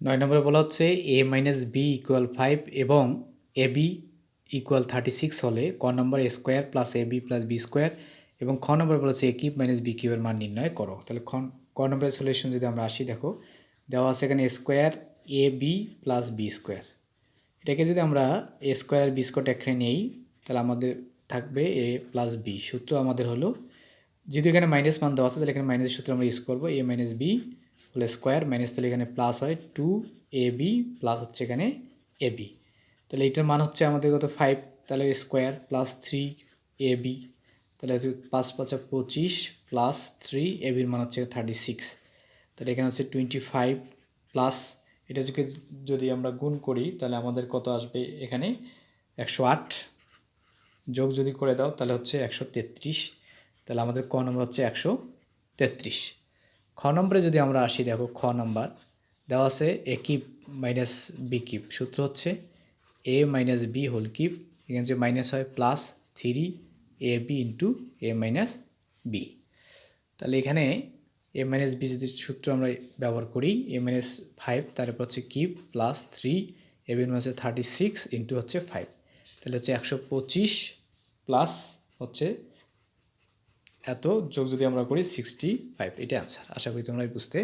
9 নম্বরে বলা হচ্ছে a মাইনাস বি ইকুয়াল 5 এবং ab ইকুয়াল 36 হলে ক নম্বরে a square plus ab plus B square এবং খ নম্বরে বলা হচ্ছে a কিউব মাইনাস বি কিউবের মান নির্ণয় করো। তাহলে ক নম্বরের সলিউশন যদি আমরা আসি, দেখো দেওয়া আছে এখানে a square A B plus B square. এটাকে যদি আমরা a স্কোয়ার আর বি স্কোয়ারটা এখানে নেই, তাহলে আমাদের থাকবে a প্লাস বি। সূত্র আমাদের হলো, যেহেতু এখানে মাইনাস মান দেওয়া আছে তাহলে এখানে মাইনাস সূত্র আমরা ইউজ করবো, a minus B whole square minus, তাহলে এখানে প্লাস হয় 2ab প্লাস হচ্ছে এখানে ab। তাহলে এইটার মান হচ্ছে আমাদের কত 5, তাহলে স্কোয়ার প্লাস 3ab, তাহলে 5 5 25 প্লাস 3ab মান হচ্ছে 36। তাহলে এখানে হচ্ছে 25 প্লাস এটা যদি আমরা গুণ করি তাহলে আমাদের কত আসবে, এখানে 108 যোগ যদি করে দাও তাহলে হচ্ছে 133। তাহলে আমাদের ক নম্বর হচ্ছে 133। খ নম্বরে যদি আমরা আসি, দেখো খ নম্বর দেওয়া আছে এ কিউব মাইনাস বি কিউব। সূত্র হচ্ছে এ মাইনাস বি হোল কিউব, এখানে যে মাইনাস হয় প্লাস 3ab ইন্টু এ মাইনাস বি। তাহলে এখানে এ মাইনাস বি যদি সূত্র আমরা ব্যবহার করি, এ মাইনাস 5 তারপর হচ্ছে কিউব প্লাস 3ab হচ্ছে 36 ইন্টু হচ্ছে 5, তাহলে হচ্ছে 125 প্লাস হচ্ছে এত যোগ যদি আমরা করি 65। এটা আনসার। আশা করি তোমরা বুঝতে